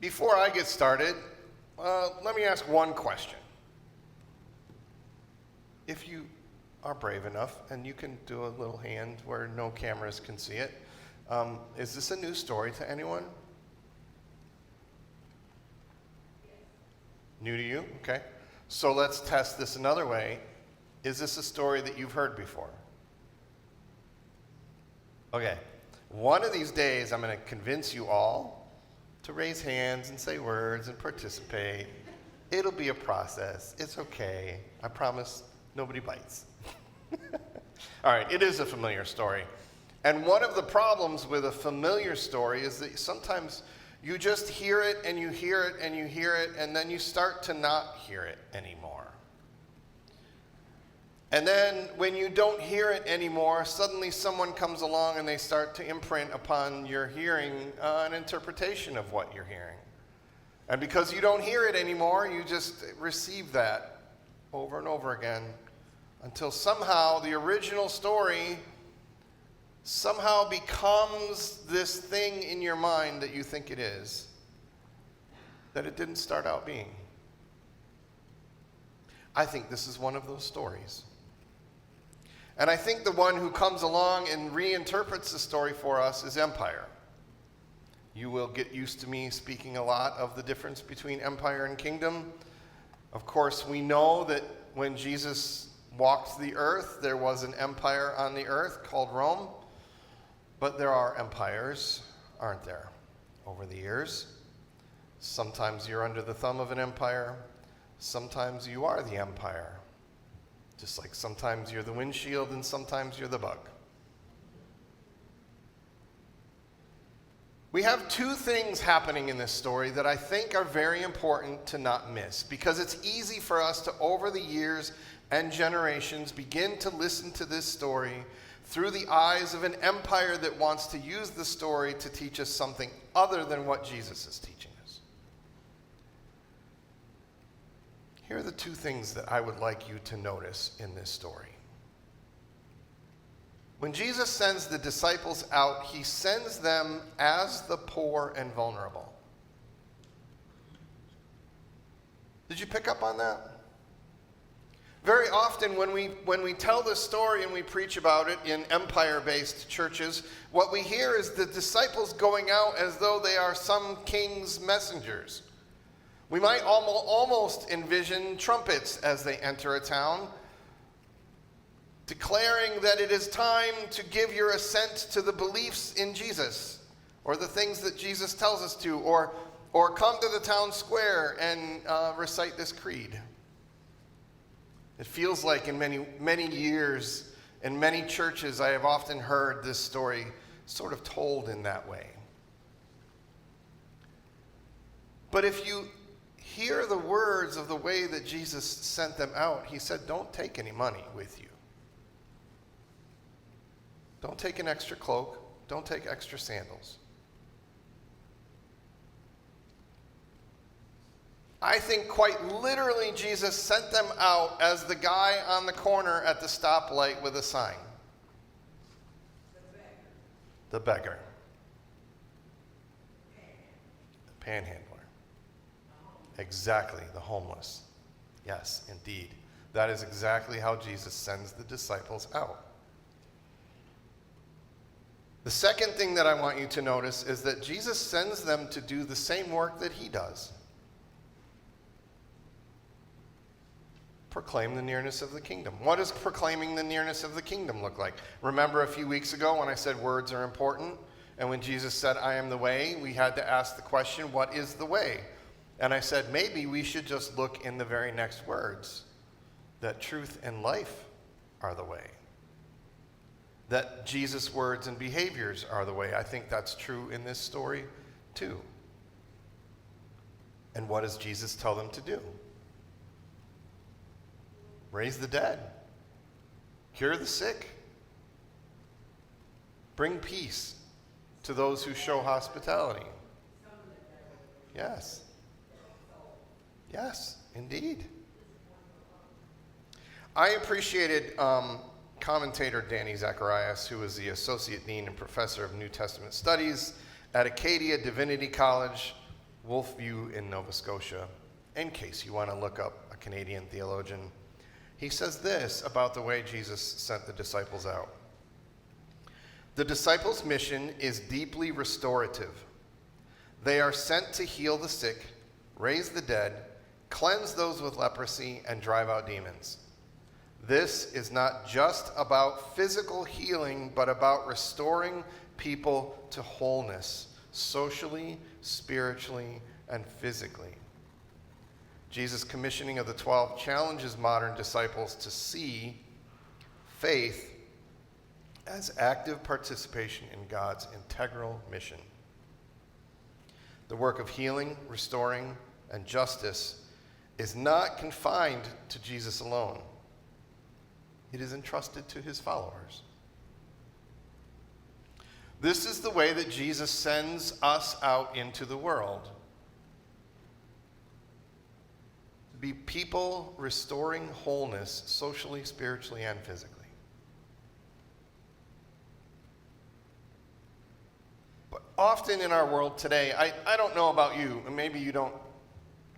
Before I get started, let me ask one question. If you are brave enough, and you can do a little hand where no cameras can see it, is this a new story to anyone? New to you? Okay. So let's test this another way. Is this a story that you've heard before? Okay. One of these days, I'm going to convince you all to raise hands and say words and participate. It'll be a process. It's okay. I promise nobody bites. All right, it is a familiar story. And one of the problems with a familiar story is that sometimes you just hear it and you hear it and you hear it, and then you start to not hear it anymore. And then when you don't hear it anymore, suddenly someone comes along and they start to imprint upon your hearing an interpretation of what you're hearing. And because you don't hear it anymore, you just receive that over and over again until somehow the original story somehow becomes this thing in your mind that you think it is, that it didn't start out being. I think this is one of those stories. And I think the one who comes along and reinterprets the story for us is empire. You will get used to me speaking a lot of the difference between empire and kingdom. Of course, we know that when Jesus walked the earth, there was an empire on the earth called Rome. But there are empires, aren't there, over the years? Sometimes you're under the thumb of an empire. Sometimes you are the empire. Just like sometimes you're the windshield and sometimes you're the bug. We have two things happening in this story that I think are very important to not miss, because it's easy for us to, over the years and generations, begin to listen to this story through the eyes of an empire that wants to use the story to teach us something other than what Jesus is teaching us. Here are the two things that I would like you to notice in this story. When Jesus sends the disciples out, he sends them as the poor and vulnerable. Did you pick up on that? Very often when we tell this story and we preach about it in empire-based churches, what we hear is the disciples going out as though they are some king's messengers. We might almost envision trumpets as they enter a town, declaring that it is time to give your assent to the beliefs in Jesus, or the things that Jesus tells us to, or come to the town square and recite this creed. It feels like in many years, in many churches, I have often heard this story sort of told in that way. But if you hear the words of the way that Jesus sent them out, he said, don't take any money with you. Don't take an extra cloak. Don't take extra sandals. I think quite literally Jesus sent them out as the guy on the corner at the stoplight with a sign. The beggar. The panhandler. Exactly, the homeless. Yes, indeed. That is exactly how Jesus sends the disciples out. The second thing that I want you to notice is that Jesus sends them to do the same work that he does. Proclaim the nearness of the kingdom. What does proclaiming the nearness of the kingdom look like? Remember a few weeks ago when I said words are important? And when Jesus said, I am the way, we had to ask the question, what is the way? And I said, maybe we should just look in the very next words, that truth and life are the way. That Jesus' words and behaviors are the way. I think that's true in this story too. And what does Jesus tell them to do? Raise the dead. Cure the sick. Bring peace to those who show hospitality. Yes. Yes, indeed. I appreciated commentator Danny Zacharias, who is the Associate Dean and Professor of New Testament Studies at Acadia Divinity College. Wolfview in Nova Scotia, in case you want to look up a Canadian theologian. He says this about the way Jesus sent the disciples out. The disciples' mission is deeply restorative. They are sent to heal the sick, raise the dead, cleanse those with leprosy, and drive out demons. This is not just about physical healing, but about restoring people to wholeness, socially, spiritually, and physically. Jesus' commissioning of the 12 challenges modern disciples to see faith as active participation in God's integral mission. The work of healing, restoring, and justice is not confined to Jesus alone. It is entrusted to his followers. This is the way that Jesus sends us out into the world. To be people restoring wholeness socially, spiritually, and physically. But often in our world today, I don't know about you, and maybe you don't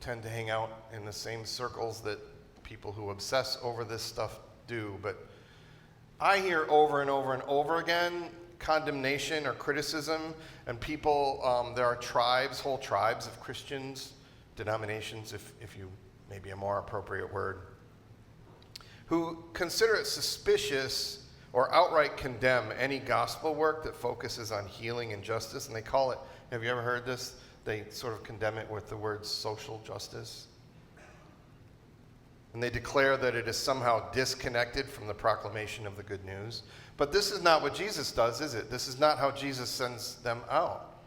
tend to hang out in the same circles that people who obsess over this stuff do, but I hear over and over and over again condemnation or criticism, and people, there are tribes, whole tribes of Christians, denominations, if you maybe a more appropriate word, who consider it suspicious or outright condemn any gospel work that focuses on healing and justice, and they call it, have you ever heard this? They sort of condemn it with the word social justice. And they declare that it is somehow disconnected from the proclamation of the good news. But this is not what Jesus does, is it? This is not how Jesus sends them out.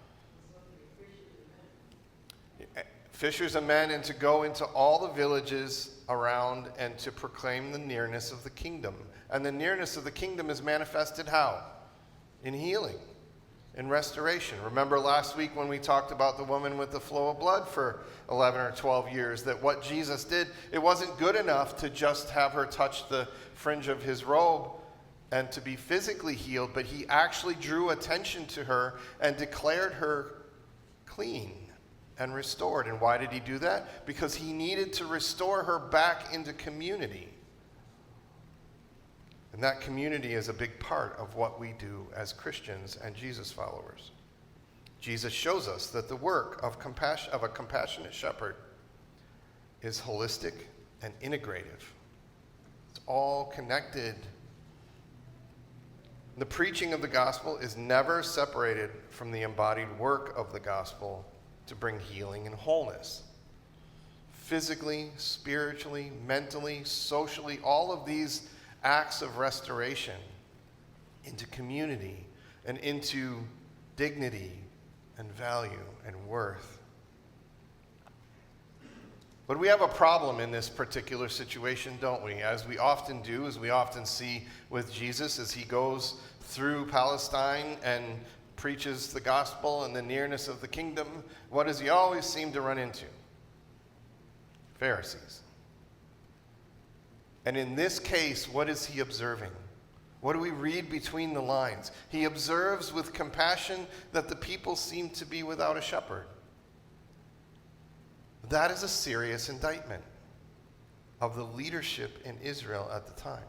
Fishers of men, and to go into all the villages around and to proclaim the nearness of the kingdom. And the nearness of the kingdom is manifested how? In healing, in restoration. Remember last week when we talked about the woman with the flow of blood for 11 or 12 years, that what Jesus did, it wasn't good enough to just have her touch the fringe of his robe and to be physically healed, but he actually drew attention to her and declared her clean and restored. And why did he do that? Because he needed to restore her back into community. And that community is a big part of what we do as Christians and Jesus followers. Jesus shows us that the work of a compassionate shepherd is holistic and integrative. It's all connected. The preaching of the gospel is never separated from the embodied work of the gospel to bring healing and wholeness. Physically, spiritually, mentally, socially, all of these acts of restoration into community and into dignity and value and worth. But we have a problem in this particular situation, don't we? As we often do, as we often see with Jesus as he goes through Palestine and preaches the gospel and the nearness of the kingdom, what does he always seem to run into? Pharisees. And in this case, what is he observing? What do we read between the lines? He observes with compassion that the people seem to be without a shepherd. That is a serious indictment of the leadership in Israel at the time.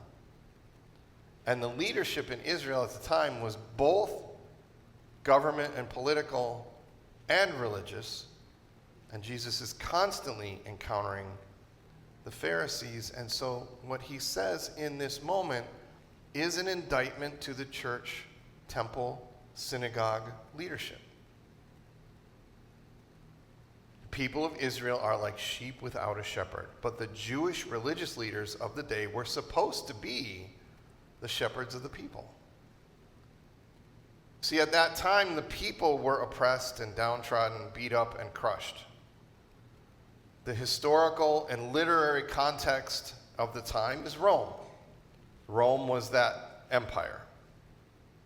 And the leadership in Israel at the time was both government and political and religious. And Jesus is constantly encountering the Pharisees. And so what he says in this moment is an indictment to the church, temple, synagogue leadership. The people of Israel are like sheep without a shepherd, but the Jewish religious leaders of the day were supposed to be the shepherds of the people. See, at that time, the people were oppressed and downtrodden, beat up and crushed. The historical and literary context of the time is Rome. Rome was that empire.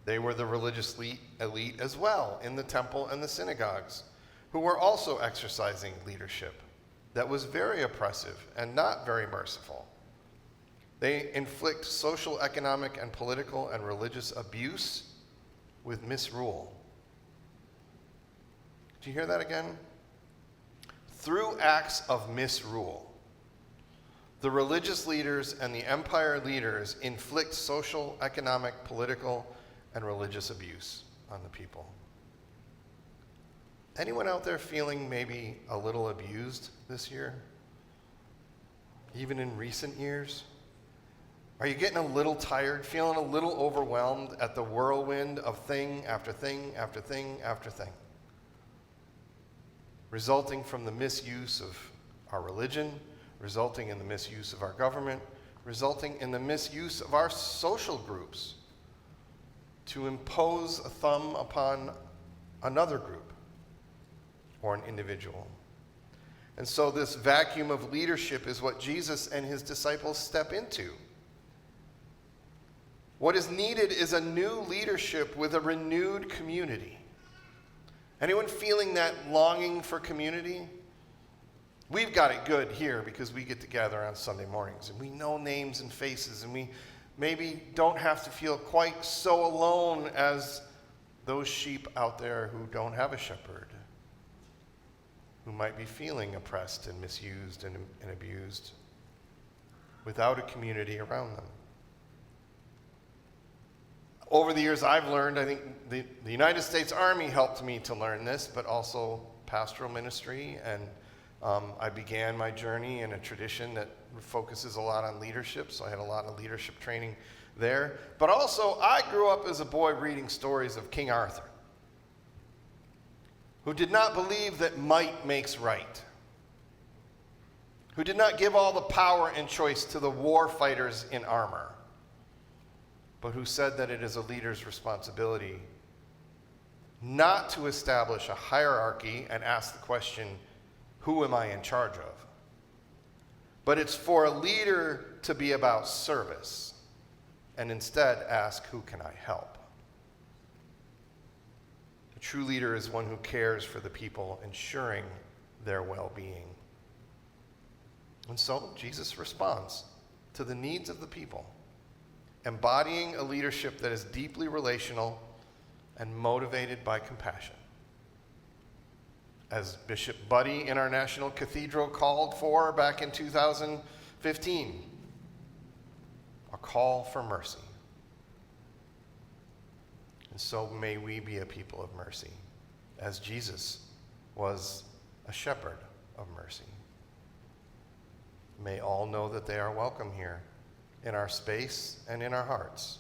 They were the religious elite as well in the temple and the synagogues, who were also exercising leadership that was very oppressive and not very merciful. They inflict social, economic, and political and religious abuse with misrule. Do you hear that again? through acts of misrule, the religious leaders and the empire leaders inflict social, economic, political, and religious abuse on the people. Anyone out there feeling maybe a little abused this year? Even in recent years? Are you getting a little tired, feeling a little overwhelmed at the whirlwind of thing after thing after thing after thing, resulting from the misuse of our religion, resulting in the misuse of our government, resulting in the misuse of our social groups to impose a thumb upon another group or an individual? And so this vacuum of leadership is what Jesus and his disciples step into. What is needed is a new leadership with a renewed community. Anyone feeling that longing for community? We've got it good here because we get together on Sunday mornings and we know names and faces, and we maybe don't have to feel quite so alone as those sheep out there who don't have a shepherd, who might be feeling oppressed and misused and abused without a community around them. Over the years I've learned, I think the United States Army helped me to learn this, but also pastoral ministry, and I began my journey in a tradition that focuses a lot on leadership, so I had a lot of leadership training there. But also, I grew up as a boy reading stories of King Arthur, who did not believe that might makes right, who did not give all the power and choice to the war fighters in armor, but who said that it is a leader's responsibility not to establish a hierarchy and ask the question, who am I in charge of? But it's for a leader to be about service and instead ask, who can I help? A true leader is one who cares for the people, ensuring their well-being. And so Jesus responds to the needs of the people, embodying a leadership that is deeply relational and motivated by compassion. As Bishop Buddy in our National Cathedral called for back in 2015, a call for mercy. And so may we be a people of mercy, as Jesus was a shepherd of mercy. May all know that they are welcome here in our space and in our hearts,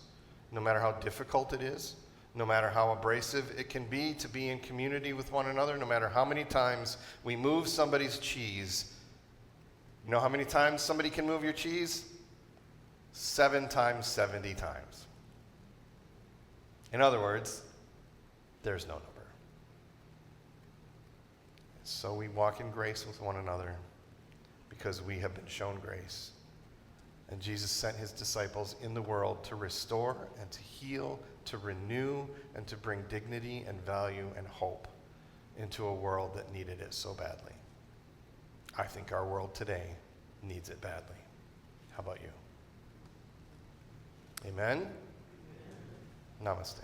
no matter how difficult it is, no matter how abrasive it can be to be in community with one another, no matter how many times we move somebody's cheese. You know how many times somebody can move your cheese? 7 times 70 times. In other words, there's no number. So we walk in grace with one another because we have been shown grace. And Jesus sent his disciples in the world to restore and to heal, to renew, and to bring dignity and value and hope into a world that needed it so badly. I think our world today needs it badly. How about you? Amen? Namaste.